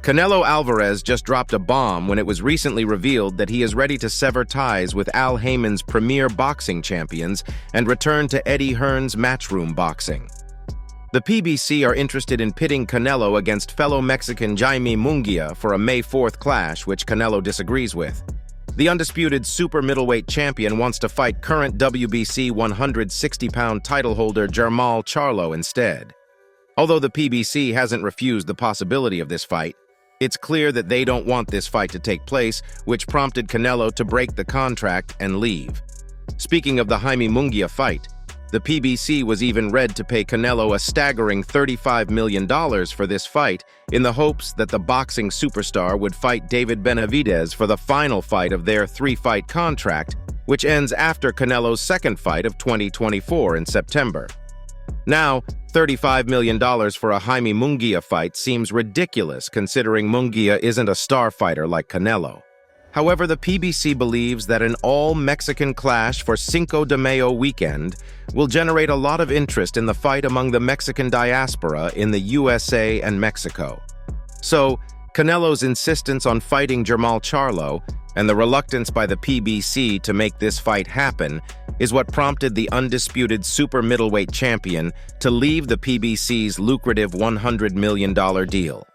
Canelo Alvarez just dropped a bomb when it was recently revealed that he is ready to sever ties with Al Haymon's premier boxing champions and return to Eddie Hearn's Matchroom Boxing. The PBC are interested in pitting Canelo against fellow Mexican Jaime Munguia for a May 4th clash, which Canelo disagrees with. The undisputed super middleweight champion wants to fight current WBC 160-pound title holder Jermall Charlo instead. Although the PBC hasn't refused the possibility of this fight, it's clear that they don't want this fight to take place, which prompted Canelo to break the contract and leave. Speaking of the Jaime Munguia fight, the PBC was even ready to pay Canelo a staggering $35 million for this fight in the hopes that the boxing superstar would fight David Benavidez for the final fight of their 3-fight contract, which ends after Canelo's second fight of 2024 in September. Now, $35 million for a Jaime Munguia fight seems ridiculous considering Munguia isn't a star fighter like Canelo. However, the PBC believes that an all-Mexican clash for Cinco de Mayo weekend will generate a lot of interest in the fight among the Mexican diaspora in the USA and Mexico. So, Canelo's insistence on fighting Jermall Charlo and the reluctance by the PBC to make this fight happen is what prompted the undisputed super middleweight champion to leave the PBC's lucrative $100 million deal.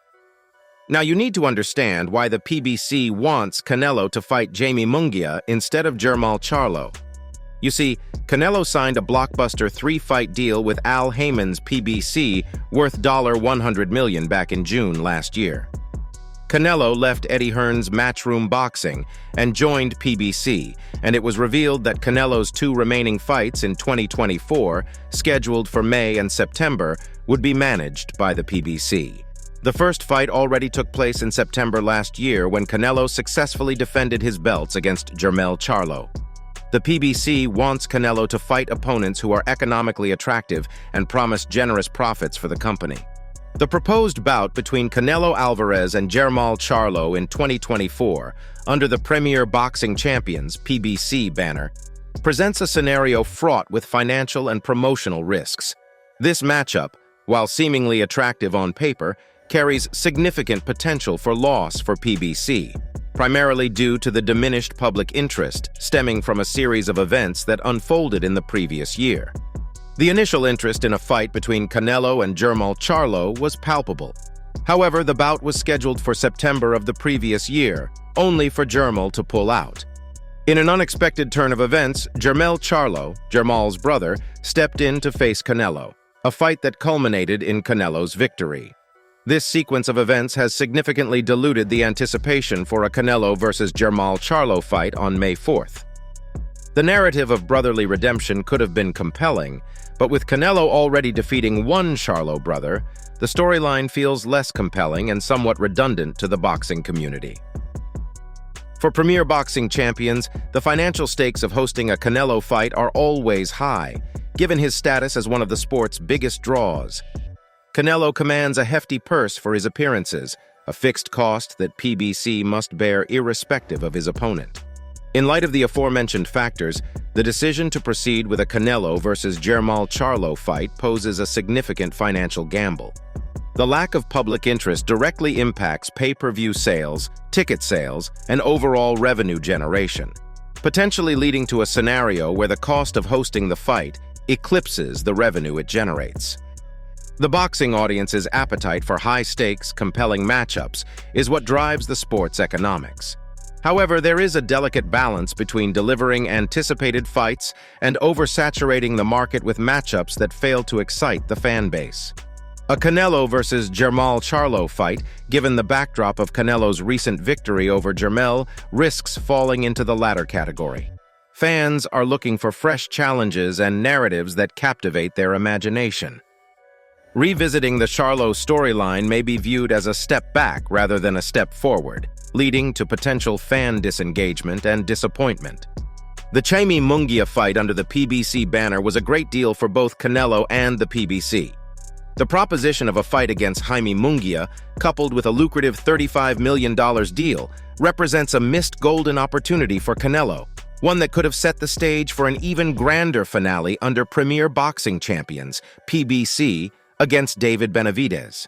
Now, you need to understand why the PBC wants Canelo to fight Jaime Munguia instead of Jermall Charlo. You see, Canelo signed a blockbuster 3-fight deal with Al Haymon's PBC worth $100 million back in June last year. Canelo left Eddie Hearn's Matchroom Boxing and joined PBC, and it was revealed that Canelo's 2 remaining fights in 2024, scheduled for May and September, would be managed by the PBC. The first fight already took place in September last year when Canelo successfully defended his belts against Jermall Charlo. The PBC wants Canelo to fight opponents who are economically attractive and promise generous profits for the company. The proposed bout between Canelo Alvarez and Jermall Charlo in 2024, under the Premier Boxing Champions (PBC) banner, presents a scenario fraught with financial and promotional risks. This matchup, while seemingly attractive on paper, carries significant potential for loss for PBC, primarily due to the diminished public interest stemming from a series of events that unfolded in the previous year. The initial interest in a fight between Canelo and Jermall Charlo was palpable. However, the bout was scheduled for September of the previous year, only for Jermall to pull out. In an unexpected turn of events, Jermall Charlo, Jermall's brother, stepped in to face Canelo, a fight that culminated in Canelo's victory. This sequence of events has significantly diluted the anticipation for a Canelo versus Jermall Charlo fight on May 4th. The narrative of brotherly redemption could have been compelling, but with Canelo already defeating one Charlo brother, the storyline feels less compelling and somewhat redundant to the boxing community. For Premier Boxing Champions, the financial stakes of hosting a Canelo fight are always high, given his status as one of the sport's biggest draws. Canelo commands a hefty purse for his appearances, a fixed cost that PBC must bear irrespective of his opponent. In light of the aforementioned factors, the decision to proceed with a Canelo versus Jermall Charlo fight poses a significant financial gamble. The lack of public interest directly impacts pay-per-view sales, ticket sales, and overall revenue generation, potentially leading to a scenario where the cost of hosting the fight eclipses the revenue it generates. The boxing audience's appetite for high-stakes, compelling matchups is what drives the sport's economics. However, there is a delicate balance between delivering anticipated fights and oversaturating the market with matchups that fail to excite the fan base. A Canelo versus Jermall Charlo fight, given the backdrop of Canelo's recent victory over Jermall, risks falling into the latter category. Fans are looking for fresh challenges and narratives that captivate their imagination. Revisiting the Charlo storyline may be viewed as a step back rather than a step forward, leading to potential fan disengagement and disappointment. The Jaime Munguia fight under the PBC banner was a great deal for both Canelo and the PBC. The proposition of a fight against Jaime Munguia, coupled with a lucrative $35 million deal, represents a missed golden opportunity for Canelo, one that could have set the stage for an even grander finale under Premier Boxing Champions, PBC, against David Benavidez.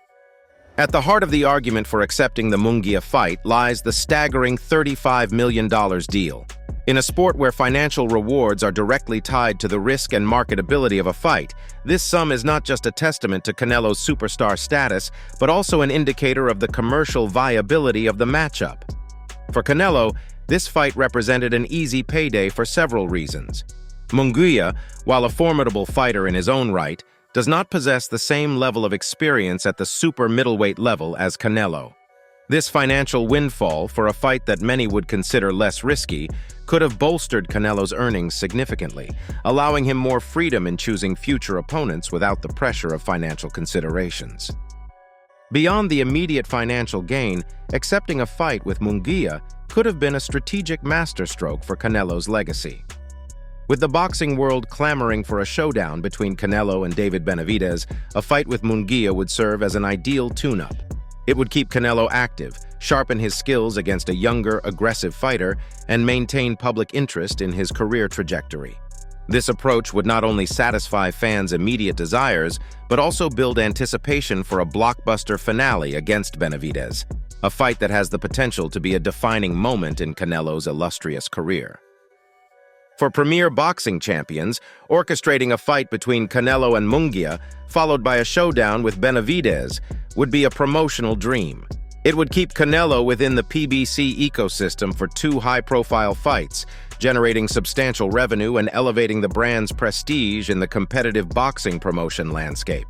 At the heart of the argument for accepting the Munguia fight lies the staggering $35 million deal. In a sport where financial rewards are directly tied to the risk and marketability of a fight, this sum is not just a testament to Canelo's superstar status, but also an indicator of the commercial viability of the matchup. For Canelo, this fight represented an easy payday for several reasons. Munguia, while a formidable fighter in his own right, does not possess the same level of experience at the super middleweight level as Canelo. This financial windfall for a fight that many would consider less risky could have bolstered Canelo's earnings significantly, allowing him more freedom in choosing future opponents without the pressure of financial considerations. Beyond the immediate financial gain, accepting a fight with Munguia could have been a strategic masterstroke for Canelo's legacy. With the boxing world clamoring for a showdown between Canelo and David Benavidez, a fight with Munguia would serve as an ideal tune-up. It would keep Canelo active, sharpen his skills against a younger, aggressive fighter, and maintain public interest in his career trajectory. This approach would not only satisfy fans' immediate desires, but also build anticipation for a blockbuster finale against Benavidez, a fight that has the potential to be a defining moment in Canelo's illustrious career. For premier boxing champions, orchestrating a fight between Canelo and Munguia, followed by a showdown with Benavidez, would be a promotional dream. It would keep Canelo within the PBC ecosystem for two high-profile fights, generating substantial revenue and elevating the brand's prestige in the competitive boxing promotion landscape.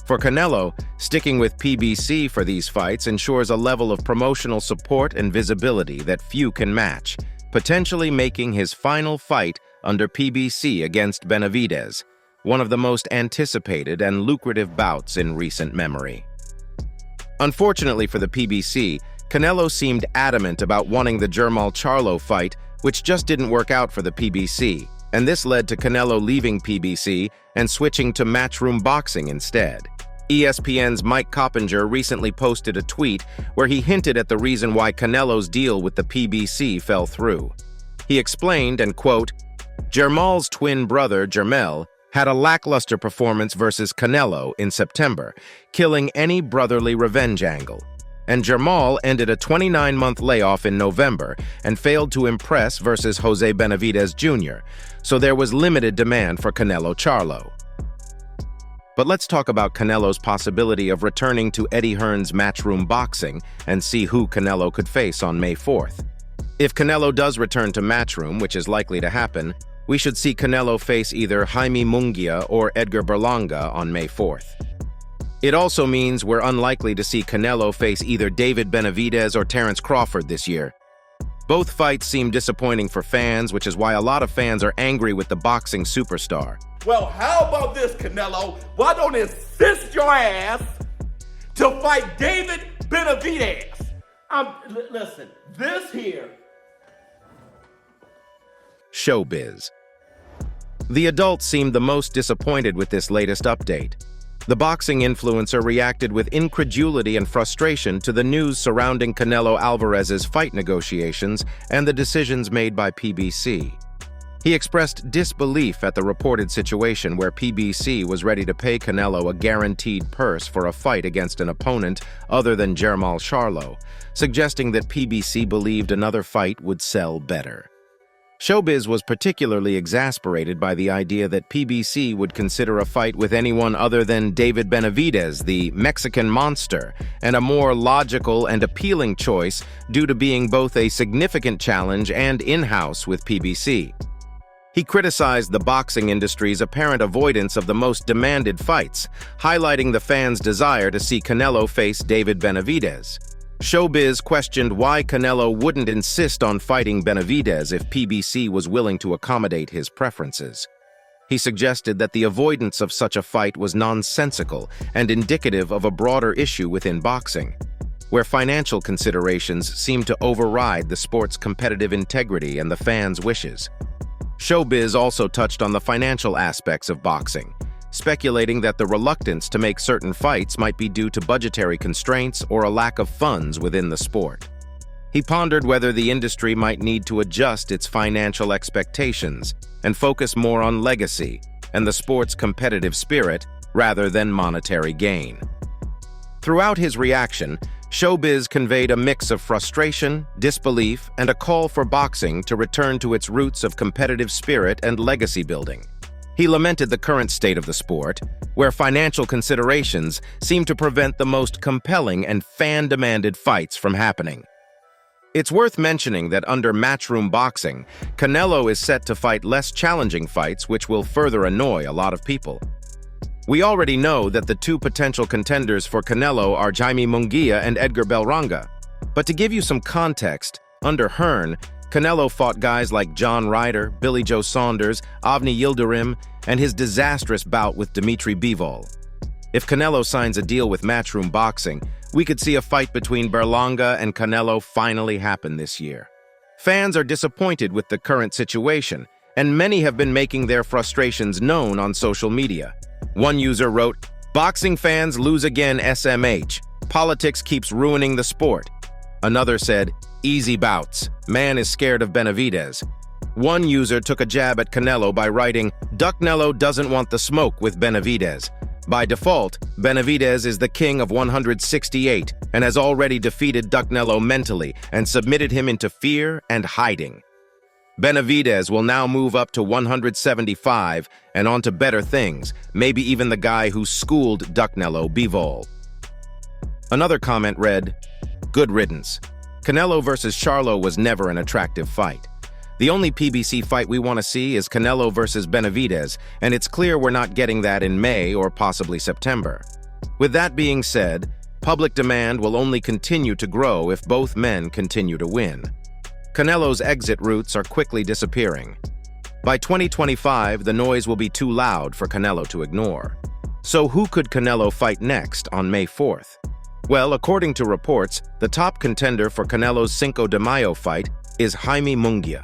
For Canelo, sticking with PBC for these fights ensures a level of promotional support and visibility that few can match, potentially making his final fight under PBC against Benavidez one of the most anticipated and lucrative bouts in recent memory. Unfortunately for the PBC, Canelo seemed adamant about wanting the Jermall Charlo fight, which just didn't work out for the PBC, and this led to Canelo leaving PBC and switching to Matchroom Boxing instead. ESPN's Mike Coppinger recently posted a tweet where he hinted at the reason why Canelo's deal with the PBC fell through. He explained, and quote, "Jermall's twin brother, Jermell, had a lackluster performance versus Canelo in September, killing any brotherly revenge angle. And Jermall ended a 29-month layoff in November and failed to impress versus Jose Benavidez Jr., so there was limited demand for Canelo Charlo." But let's talk about Canelo's possibility of returning to Eddie Hearn's Matchroom Boxing and see who Canelo could face on May 4th. If Canelo does return to Matchroom, which is likely to happen, we should see Canelo face either Jaime Munguia or Edgar Berlanga on May 4th. It also means we're unlikely to see Canelo face either David Benavidez or Terence Crawford this year. Both fights seem disappointing for fans, which is why a lot of fans are angry with the boxing superstar. Well, how about this, Canelo? Why don't you insist your ass to fight David Benavidez? Listen, this here. Showbiz. The adults seemed the most disappointed with this latest update. The boxing influencer reacted with incredulity and frustration to the news surrounding Canelo Alvarez's fight negotiations and the decisions made by PBC. He expressed disbelief at the reported situation where PBC was ready to pay Canelo a guaranteed purse for a fight against an opponent other than Jermall Charlo, suggesting that PBC believed another fight would sell better. Showbiz was particularly exasperated by the idea that PBC would consider a fight with anyone other than David Benavidez, the Mexican monster, and a more logical and appealing choice due to being both a significant challenge and in-house with PBC. He criticized the boxing industry's apparent avoidance of the most demanded fights, highlighting the fans' desire to see Canelo face David Benavidez. Showbiz questioned why Canelo wouldn't insist on fighting Benavidez if PBC was willing to accommodate his preferences. He suggested that the avoidance of such a fight was nonsensical and indicative of a broader issue within boxing, where financial considerations seem to override the sport's competitive integrity and the fans' wishes. Showbiz also touched on the financial aspects of boxing, speculating that the reluctance to make certain fights might be due to budgetary constraints or a lack of funds within the sport. He pondered whether the industry might need to adjust its financial expectations and focus more on legacy and the sport's competitive spirit rather than monetary gain. Throughout his reaction, showbiz conveyed a mix of frustration, disbelief, and a call for boxing to return to its roots of competitive spirit and legacy building. He lamented the current state of the sport, where financial considerations seem to prevent the most compelling and fan-demanded fights from happening. It's worth mentioning that under Matchroom Boxing, Canelo is set to fight less challenging fights, which will further annoy a lot of people. We already know that the two potential contenders for Canelo are Jaime Munguia and Edgar Berlanga. But to give you some context, under Hearn, Canelo fought guys like John Ryder, Billy Joe Saunders, Avni Yildirim, and his disastrous bout with Dimitri Bivol. If Canelo signs a deal with Matchroom Boxing, we could see a fight between Berlanga and Canelo finally happen this year. Fans are disappointed with the current situation, and many have been making their frustrations known on social media. One user wrote, "Boxing fans lose again SMH. Politics keeps ruining the sport." Another said, "Easy bouts. Man is scared of Benavidez." One user took a jab at Canelo by writing, "Ducknello doesn't want the smoke with Benavidez. By default, Benavidez is the king of 168 and has already defeated Ducknello mentally and submitted him into fear and hiding. Benavidez will now move up to 175 and on to better things, maybe even the guy who schooled Ducknello, Bivol." Another comment read, "Good riddance. Canelo versus Charlo was never an attractive fight. The only PBC fight we want to see is Canelo versus Benavidez, and it's clear we're not getting that in May or possibly September. With that being said, public demand will only continue to grow if both men continue to win. Canelo's exit routes are quickly disappearing. By 2025, the noise will be too loud for Canelo to ignore. So who could Canelo fight next on May 4th? Well, according to reports, the top contender for Canelo's Cinco de Mayo fight is Jaime Munguia.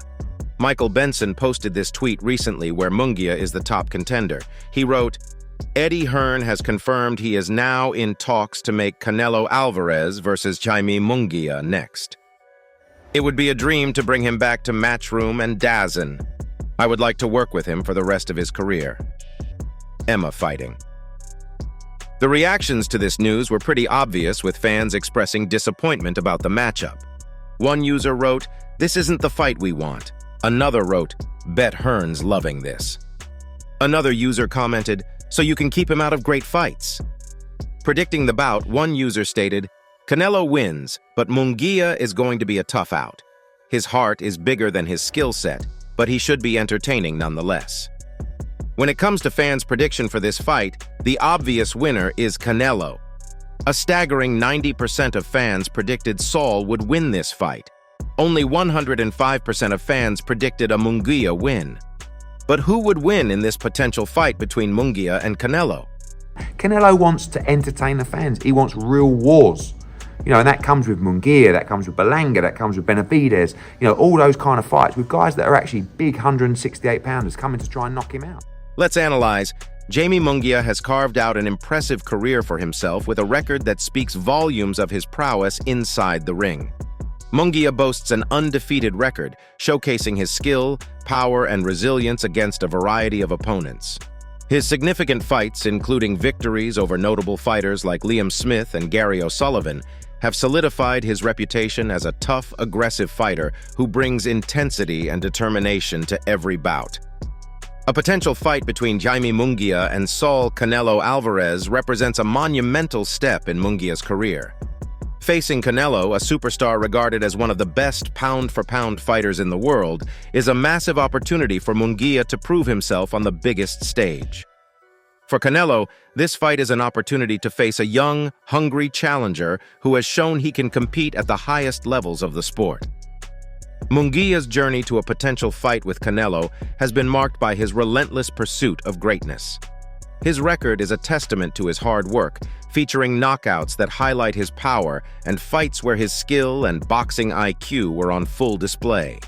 Michael Benson posted this tweet recently where Munguia is the top contender. He wrote, "Eddie Hearn has confirmed he is now in talks to make Canelo Alvarez versus Jaime Munguia next. It would be a dream to bring him back to Matchroom and DAZN. I would like to work with him for the rest of his career." Emma fighting. The reactions to this news were pretty obvious, with fans expressing disappointment about the matchup. One user wrote, "This isn't the fight we want." Another wrote, "Bet Hearn's loving this." Another user commented, "So you can keep him out of great fights." Predicting the bout, one user stated, "Canelo wins, but Munguia is going to be a tough out. His heart is bigger than his skill set, but he should be entertaining nonetheless." When it comes to fans' prediction for this fight, the obvious winner is Canelo. A staggering 90% of fans predicted Saul would win this fight. Only 105% of fans predicted a Munguia win. But who would win in this potential fight between Munguia and Canelo? Canelo wants to entertain the fans. He wants real wars. And that comes with Munguia, that comes with Berlanga, that comes with Benavidez. All those kind of fights with guys that are actually big 168-pounders coming to try and knock him out. Let's analyze. Jaime Munguia has carved out an impressive career for himself with a record that speaks volumes of his prowess inside the ring. Munguia boasts an undefeated record, showcasing his skill, power, and resilience against a variety of opponents. His significant fights, including victories over notable fighters like Liam Smith and Gary O'Sullivan, have solidified his reputation as a tough, aggressive fighter who brings intensity and determination to every bout. A potential fight between Jaime Munguia and Saul Canelo Alvarez represents a monumental step in Munguia's career. Facing Canelo, a superstar regarded as one of the best pound-for-pound fighters in the world, is a massive opportunity for Munguia to prove himself on the biggest stage. For Canelo, this fight is an opportunity to face a young, hungry challenger who has shown he can compete at the highest levels of the sport. Munguia's journey to a potential fight with Canelo has been marked by his relentless pursuit of greatness. His record is a testament to his hard work, featuring knockouts that highlight his power and fights where his skill and boxing IQ were on full display.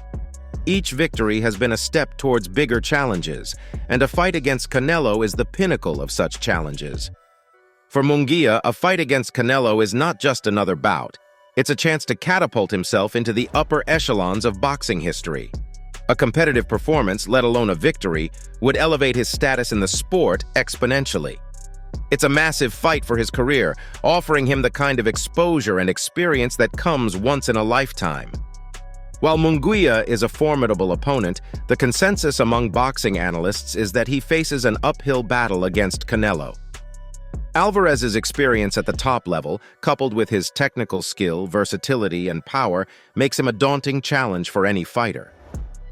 Each victory has been a step towards bigger challenges, and a fight against Canelo is the pinnacle of such challenges. For Munguia, a fight against Canelo is not just another bout. It's a chance to catapult himself into the upper echelons of boxing history. A competitive performance, let alone a victory, would elevate his status in the sport exponentially. It's a massive fight for his career, offering him the kind of exposure and experience that comes once in a lifetime. While Munguia is a formidable opponent, the consensus among boxing analysts is that he faces an uphill battle against Canelo. Alvarez's experience at the top level, coupled with his technical skill, versatility, and power, makes him a daunting challenge for any fighter.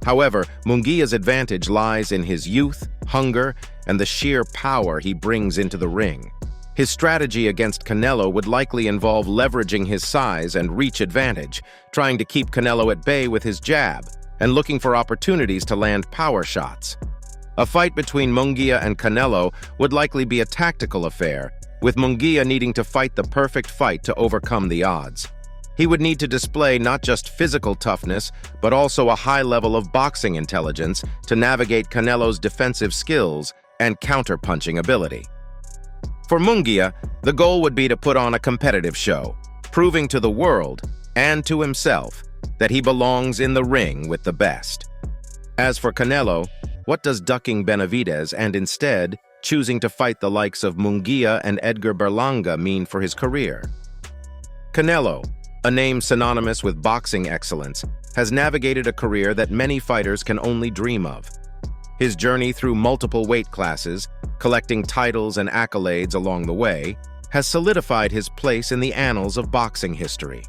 However, Munguia's advantage lies in his youth, hunger, and the sheer power he brings into the ring. His strategy against Canelo would likely involve leveraging his size and reach advantage, trying to keep Canelo at bay with his jab, and looking for opportunities to land power shots. A fight between Munguia and Canelo would likely be a tactical affair, with Munguia needing to fight the perfect fight to overcome the odds. He would need to display not just physical toughness, but also a high level of boxing intelligence to navigate Canelo's defensive skills and counter-punching ability. For Munguia, the goal would be to put on a competitive show, proving to the world and to himself that he belongs in the ring with the best. As for Canelo, what does ducking Benavidez and instead choosing to fight the likes of Munguia and Edgar Berlanga mean for his career? Canelo, a name synonymous with boxing excellence, has navigated a career that many fighters can only dream of. His journey through multiple weight classes, collecting titles and accolades along the way, has solidified his place in the annals of boxing history.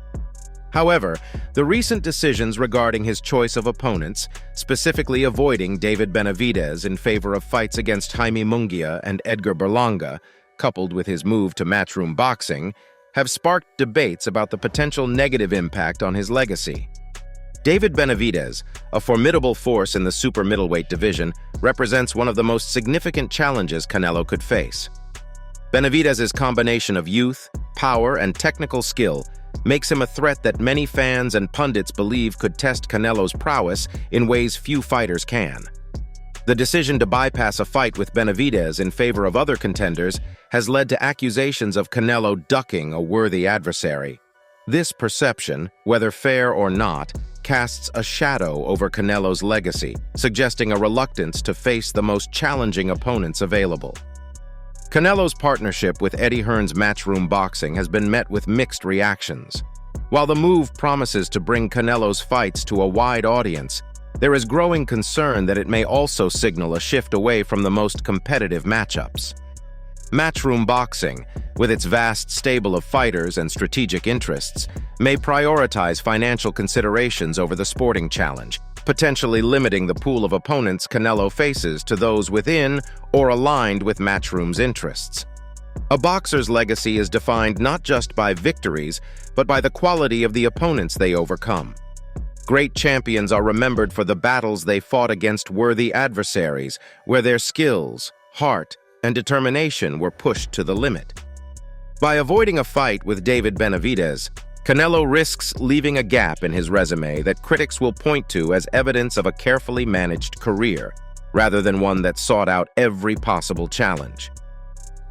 However, the recent decisions regarding his choice of opponents, specifically avoiding David Benavidez in favor of fights against Jaime Munguia and Edgar Berlanga, coupled with his move to matchroom boxing, have sparked debates about the potential negative impact on his legacy. David Benavidez, a formidable force in the super middleweight division, represents one of the most significant challenges Canelo could face. Benavidez's combination of youth, power, and technical skill makes him a threat that many fans and pundits believe could test Canelo's prowess in ways few fighters can. The decision to bypass a fight with Benavidez in favor of other contenders has led to accusations of Canelo ducking a worthy adversary. This perception, whether fair or not, casts a shadow over Canelo's legacy, suggesting a reluctance to face the most challenging opponents available. Canelo's partnership with Eddie Hearn's Matchroom Boxing has been met with mixed reactions. While the move promises to bring Canelo's fights to a wide audience, there is growing concern that it may also signal a shift away from the most competitive matchups. Matchroom Boxing, with its vast stable of fighters and strategic interests, may prioritize financial considerations over the sporting challenge, potentially limiting the pool of opponents Canelo faces to those within or aligned with Matchroom's interests. A boxer's legacy is defined not just by victories, but by the quality of the opponents they overcome. Great champions are remembered for the battles they fought against worthy adversaries, where their skills, heart, and determination were pushed to the limit. By avoiding a fight with David Benavidez, Canelo risks leaving a gap in his resume that critics will point to as evidence of a carefully managed career, rather than one that sought out every possible challenge.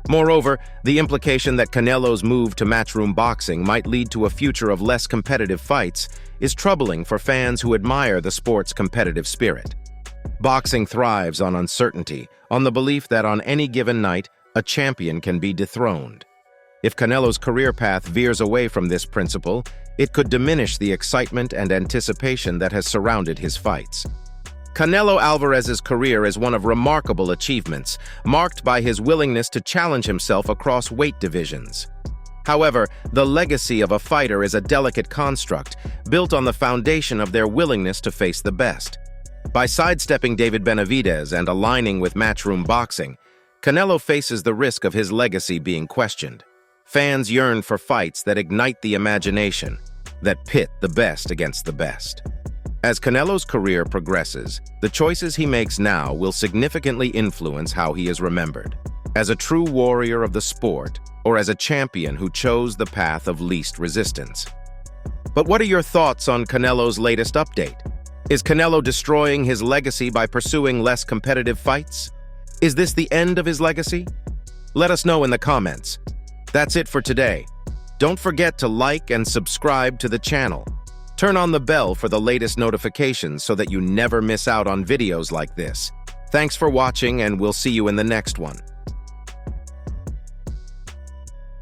Moreover, the implication that Canelo's move to matchroom boxing might lead to a future of less competitive fights is troubling for fans who admire the sport's competitive spirit. Boxing thrives on uncertainty, on the belief that on any given night, a champion can be dethroned. If Canelo's career path veers away from this principle, it could diminish the excitement and anticipation that has surrounded his fights. Canelo Alvarez's career is one of remarkable achievements, marked by his willingness to challenge himself across weight divisions. However, the legacy of a fighter is a delicate construct, built on the foundation of their willingness to face the best. By sidestepping David Benavidez and aligning with matchroom boxing, Canelo faces the risk of his legacy being questioned. Fans yearn for fights that ignite the imagination, that pit the best against the best. As Canelo's career progresses, the choices he makes now will significantly influence how he is remembered. As a true warrior of the sport, or as a champion who chose the path of least resistance. But what are your thoughts on Canelo's latest update? Is Canelo destroying his legacy by pursuing less competitive fights? Is this the end of his legacy? Let us know in the comments. That's it for today. Don't forget to like and subscribe to the channel. Turn on the bell for the latest notifications so that you never miss out on videos like this. Thanks for watching, and we'll see you in the next one.